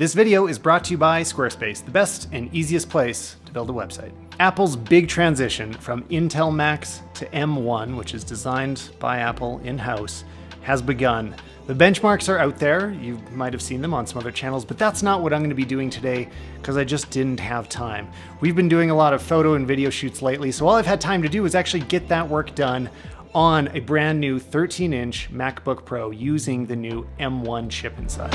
This video is brought to you by Squarespace, the best and easiest place to build a website. Apple's big transition from Intel Macs to M1, which is designed by Apple in-house, has begun. The benchmarks are out there. You might have seen them on some other channels, but that's not what I'm going to be doing today because I just didn't have time. We've been doing a lot of photo and video shoots lately, so all I've had time to do is actually get that work done on a brand new 13-inch MacBook Pro using the new M1 chip inside.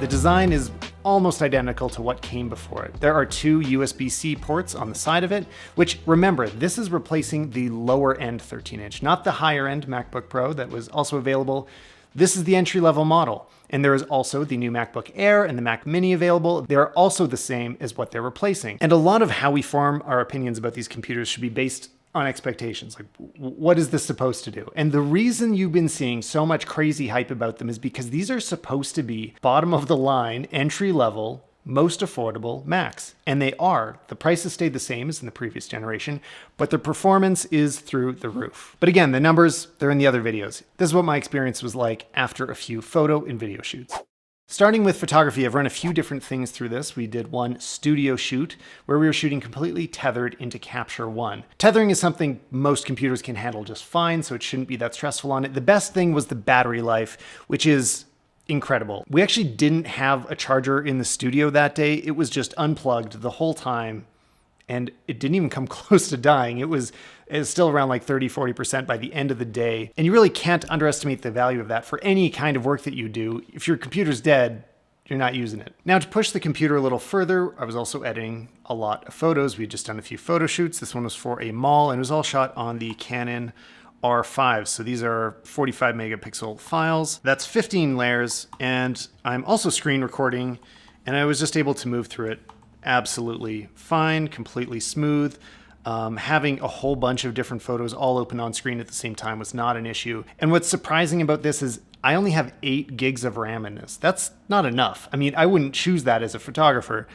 The design is almost identical to what came before it. There are two USB-C ports on the side of it, which, remember, this is replacing the lower-end 13-inch, not the higher-end MacBook Pro that was also available. This is the entry-level model. And there is also the new MacBook Air and the Mac Mini available. They're also the same as what they're replacing. And a lot of how we form our opinions about these computers should be based on expectations. Like, what is this supposed to do? And the reason you've been seeing so much crazy hype about them is because these are supposed to be bottom of the line, entry level, most affordable Macs. And they are. The price has stayed the same as in the previous generation, but the performance is through the roof. But again, the numbers, they're in the other videos. This is what my experience was like after a few photo and video shoots. Starting with photography, I've run a few different things through this. We did one studio shoot where we were shooting completely tethered into Capture One. Tethering is something most computers can handle just fine, so it shouldn't be that stressful on it. The best thing was the battery life, which is incredible. We actually didn't have a charger in the studio that day. It was just unplugged the whole time, and it didn't even come close to dying. It was still around like 30–40% by the end of the day. And you really can't underestimate the value of that for any kind of work that you do. If your computer's dead, you're not using it. Now, to push the computer a little further, I was also editing a lot of photos. We had just done a few photo shoots. This one was for a mall, and it was all shot on the Canon R5. So these are 45 megapixel files. That's 15 layers, and I'm also screen recording, and I was just able to move through it absolutely fine, completely smooth. Having a whole bunch of different photos all open on screen at the same time was not an issue. And what's surprising about this is I only have 8 gigs of RAM in this. That's not enough. I mean, I wouldn't choose that as a photographer,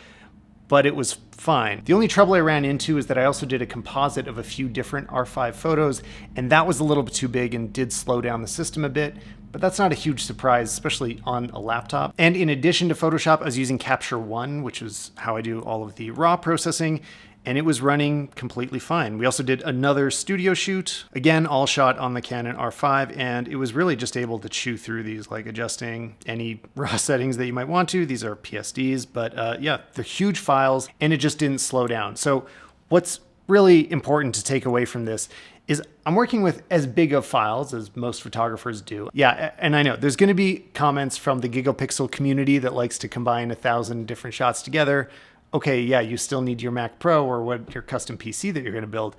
but it was fine. The only trouble I ran into is that I also did a composite of a few different R5 photos, and that was a little bit too big and did slow down the system a bit. But that's not a huge surprise, especially on a laptop. And in addition to Photoshop, I was using Capture One, which is how I do all of the raw processing, and it was running completely fine. We also did another studio shoot, again, all shot on the Canon R5, and it was really just able to chew through these, like adjusting any raw settings that you might want to. These are PSDs, but yeah, they're huge files, and it just didn't slow down. So what's really important to take away from this is I'm working with as big of files as most photographers do. Yeah, and I know there's gonna be comments from the gigapixel community that likes to combine 1,000 different shots together. Okay, yeah, you still need your Mac Pro or what your custom PC that you're gonna build.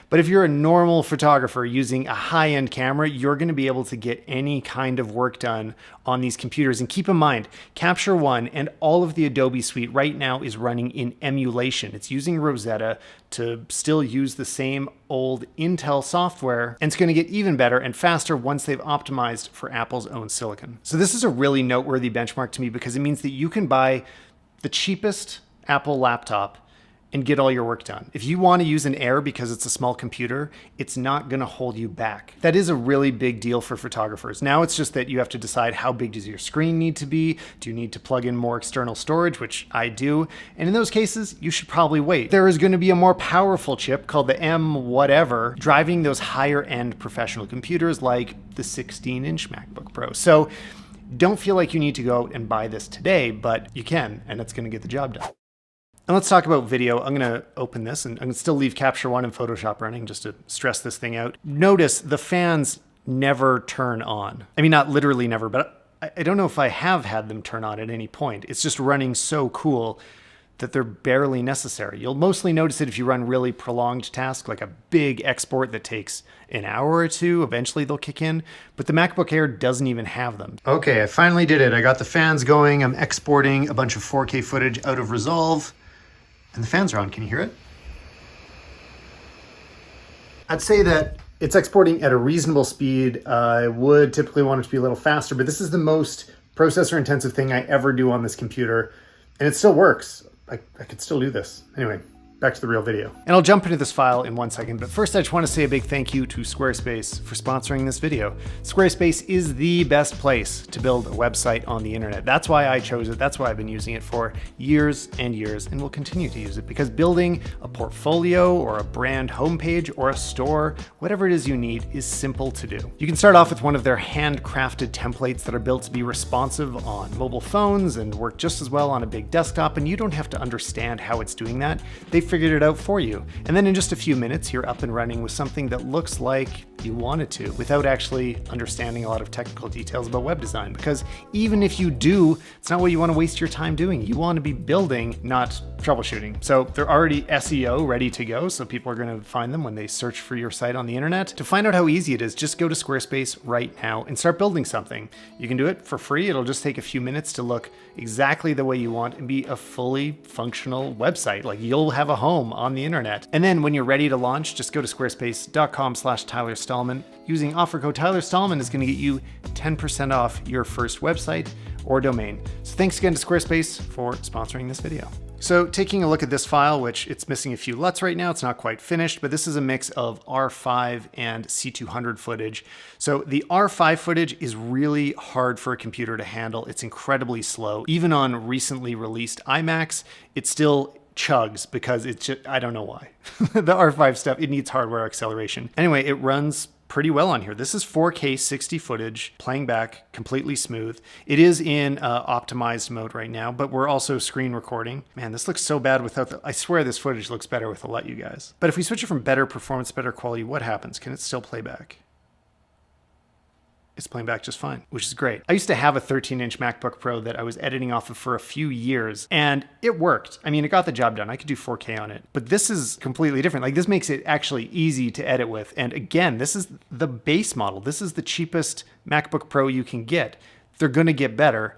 But if you're a normal photographer using a high-end camera, you're gonna be able to get any kind of work done on these computers. And keep in mind, Capture One and all of the Adobe suite right now is running in emulation. It's using Rosetta to still use the same old Intel software, and it's gonna get even better and faster once they've optimized for Apple's own silicon. So this is a really noteworthy benchmark to me because it means that you can buy the cheapest Apple laptop and get all your work done. If you want to use an Air because it's a small computer, it's not going to hold you back. That is a really big deal for photographers. Now it's just that you have to decide how big does your screen need to be? Do you need to plug in more external storage, which I do? And in those cases, you should probably wait. There is going to be a more powerful chip called the M whatever driving those higher end professional computers like the 16-inch MacBook Pro. So don't feel like you need to go out and buy this today, but you can, and it's going to get the job done. And let's talk about video. I'm gonna open this and I'm gonna still leave Capture One and Photoshop running just to stress this thing out. Notice the fans never turn on. I mean, not literally never, but I don't know if I have had them turn on at any point. It's just running so cool that they're barely necessary. You'll mostly notice it if you run really prolonged tasks, like a big export that takes an hour or two. Eventually they'll kick in, but the MacBook Air doesn't even have them. Okay, I finally did it. I got the fans going. I'm exporting a bunch of 4K footage out of Resolve. And the fans are on. Can you hear it? I'd say that it's exporting at a reasonable speed. I would typically want it to be a little faster, but this is the most processor intensive thing I ever do on this computer. And it still works. I could still do this. Anyway, back to the real video. And I'll jump into this file in 1 second, but first I just want to say a big thank you to Squarespace for sponsoring this video. Squarespace is the best place to build a website on the internet. That's why I chose it. That's why I've been using it for years and years, and will continue to use it, because building a portfolio or a brand homepage or a store, whatever it is you need, is simple to do. You can start off with one of their handcrafted templates that are built to be responsive on mobile phones and work just as well on a big desktop, and you don't have to understand how it's doing that. They figured it out for you. And then in just a few minutes, you're up and running with something that looks like you want it to, without actually understanding a lot of technical details about web design. Because even if you do, it's not what you want to waste your time doing. You want to be building, not troubleshooting. So they're already SEO ready to go, so people are going to find them when they search for your site on the internet. To find out how easy it is, just go to Squarespace right now and start building something. You can do it for free. It'll just take a few minutes to look exactly the way you want and be a fully functional website. Like, you'll have a home on the internet. And then when you're ready to launch, just go to squarespace.com/Tyler Stalman. Using offer code Tyler Stalman is going to get you 10% off your first website or domain. So thanks again to Squarespace for sponsoring this video. So taking a look at this file, which it's missing a few LUTs right now, it's not quite finished, but this is a mix of R5 and C200 footage. So the R5 footage is really hard for a computer to handle. It's incredibly slow. Even on recently released iMacs, it still chugs because it's just, I don't know why. The R5 stuff, it needs hardware acceleration. Anyway, it runs pretty well on here. This is 4K 60 footage, playing back completely smooth. It is in optimized mode right now, but we're also screen recording. Man, this looks so bad without the, I swear this footage looks better with the LUT, you guys. But if we switch it from better performance, better quality, what happens? Can it still play back? It's playing back just fine, which is great. I used to have a 13-inch MacBook Pro that I was editing off of for a few years, and it worked. I mean, it got the job done. I could do 4K on it, but this is completely different. Like, this makes it actually easy to edit with. And again, this is the base model. This is the cheapest MacBook Pro you can get. They're gonna get better,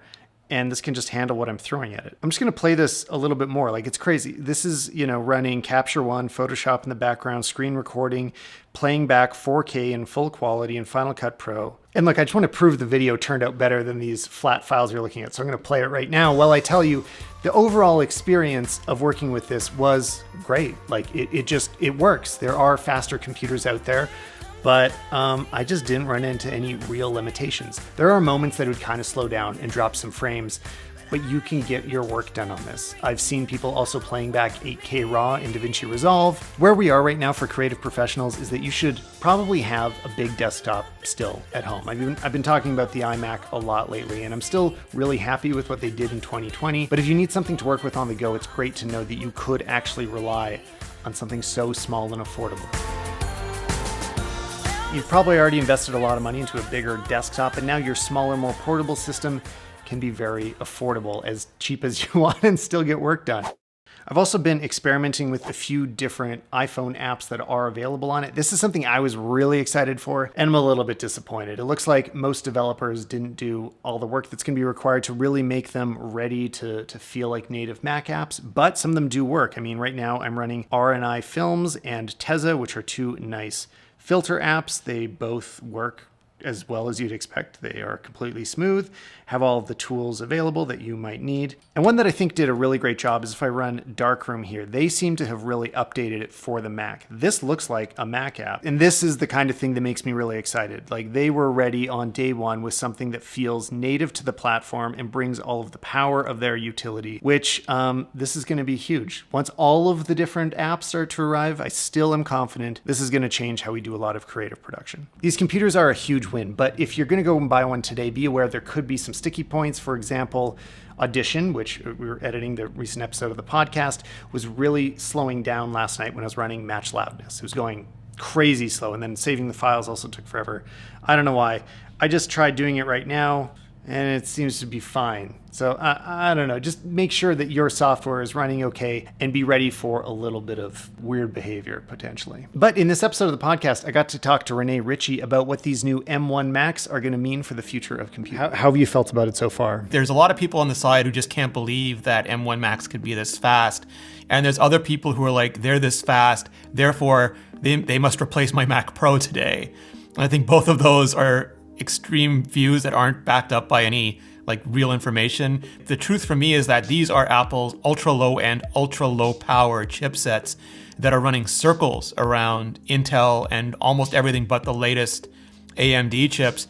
and this can just handle what I'm throwing at it. I'm just gonna play this a little bit more. Like, it's crazy. This is, you know, running Capture One, Photoshop in the background, screen recording, playing back 4K in full quality in Final Cut Pro. And look, I just want to prove the video turned out better than these flat files you're looking at. So I'm gonna play it right now while I tell you the overall experience of working with this was great. Like, it works. There are faster computers out there, but I just didn't run into any real limitations. There are moments that it would kind of slow down and drop some frames, but you can get your work done on this. I've seen people also playing back 8K RAW in DaVinci Resolve. Where we are right now for creative professionals is that you should probably have a big desktop still at home. I've been talking about the iMac a lot lately, and I'm still really happy with what they did in 2020. But if you need something to work with on the go, it's great to know that you could actually rely on something so small and affordable. You've probably already invested a lot of money into a bigger desktop, and now your smaller, more portable system can be very affordable, as cheap as you want, and still get work done. I've also been experimenting with a few different iPhone apps that are available on it. This is something I was really excited for, and I'm a little bit disappointed. It looks like most developers didn't do all the work that's going to be required to really make them ready to feel like native Mac apps, but some of them do work. I mean, right now I'm running R&I Films and Tezza, which are two nice filter apps. They both work as well as you'd expect. They are completely smooth, have all of the tools available that you might need. And one that I think did a really great job is if I run Darkroom here. They seem to have really updated it for the Mac. This looks like a Mac app, and this is the kind of thing that makes me really excited. Like, they were ready on day one with something that feels native to the platform and brings all of the power of their utility, which this is going to be huge. Once all of the different apps start to arrive, I still am confident this is going to change how we do a lot of creative production. These computers are a huge win, but if you're going to go and buy one today, be aware there could be some sticky points. For example, Audition, which we were editing the recent episode of the podcast, was really slowing down last night when I was running Match Loudness. It was going crazy slow, and then saving the files also took forever. I don't know why. I just tried doing it right now, and it seems to be fine. So I don't know, just make sure that your software is running okay and be ready for a little bit of weird behavior potentially. But in this episode of the podcast, I got to talk to Renee Ritchie about what these new M1 Macs are going to mean for the future of computing. How have you felt about it so far? There's a lot of people on the side who just can't believe that M1 Macs could be this fast. And there's other people who are like, they're this fast, therefore they must replace my Mac Pro today. And I think both of those are extreme views that aren't backed up by any like real information. The truth for me is that these are Apple's ultra low and ultra low power chipsets that are running circles around Intel and almost everything but the latest AMD chips,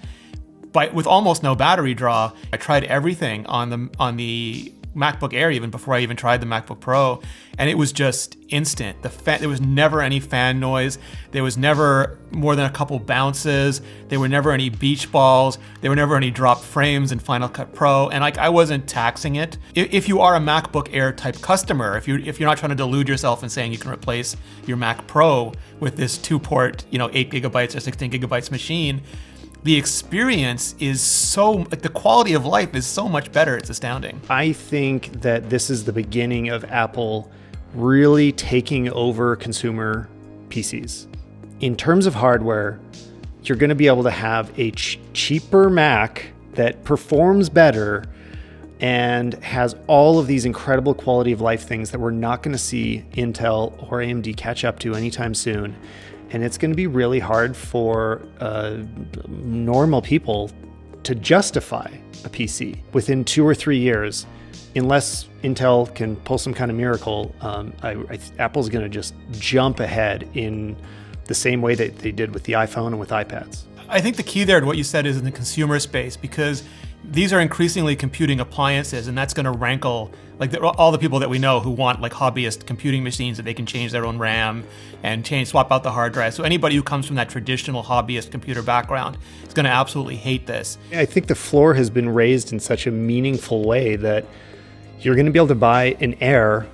but with almost no battery draw. I tried everything on the MacBook Air even before I even tried the MacBook Pro, and it was just instant. There was never any fan noise. There was never more than a couple bounces. There were never any beach balls. There were never any dropped frames in Final Cut Pro, and like I wasn't taxing it. If you are a MacBook Air type customer, if you're not trying to delude yourself and saying you can replace your Mac Pro with this 2-port, 8 gigabytes or 16 gigabytes machine, the experience is the quality of life is so much better. It's astounding. I think that this is the beginning of Apple really taking over consumer PCs. In terms of hardware, you're going to be able to have a cheaper Mac that performs better and has all of these incredible quality of life things that we're not going to see Intel or AMD catch up to anytime soon. And it's going to be really hard for normal people to justify a PC within 2 or 3 years, unless Intel can pull some kind of miracle. Apple's going to just jump ahead in the same way that they did with the iPhone and with iPads. I think the key there to what you said is in the consumer space, because these are increasingly computing appliances, and that's going to rankle like all the people that we know who want like hobbyist computing machines that they can change their own RAM and swap out the hard drive. So anybody who comes from that traditional hobbyist computer background is going to absolutely hate this. I think the floor has been raised in such a meaningful way that you're going to be able to buy an Air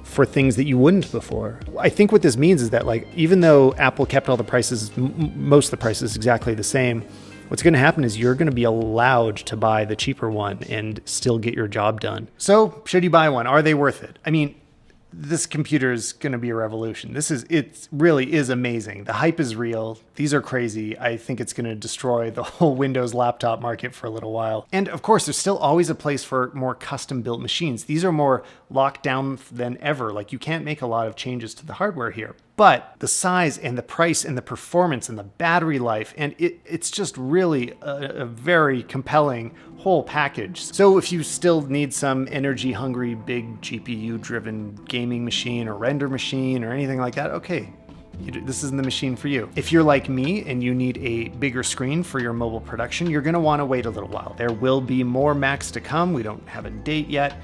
for things that you wouldn't before. I think what this means is that like even though Apple kept all the prices, most of the prices exactly the same, what's going to happen is you're going to be allowed to buy the cheaper one and still get your job done. So should you buy one? Are they worth it? I mean, this computer is going to be a revolution. It really is amazing. The hype is real. These are crazy. I think it's going to destroy the whole Windows laptop market for a little while. And of course, there's still always a place for more custom built machines. These are more locked down than ever. Like you can't make a lot of changes to the hardware here. But the size and the price and the performance and the battery life, and it's just really a very compelling whole package. So if you still need some energy hungry, big GPU driven gaming machine or render machine or anything like that, okay, this isn't the machine for you. If you're like me and you need a bigger screen for your mobile production, you're gonna wanna wait a little while. There will be more Macs to come. We don't have a date yet,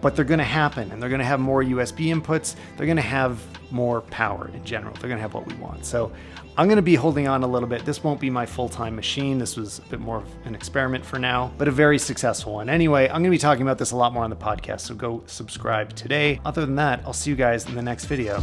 but they're gonna happen, and they're gonna have more USB inputs. They're gonna have more power in general. They're gonna have what we want. So I'm gonna be holding on a little bit. This won't be my full-time machine. This was a bit more of an experiment for now, but a very successful one. Anyway, I'm gonna be talking about this a lot more on the podcast, so go subscribe today. Other than that, I'll see you guys in the next video.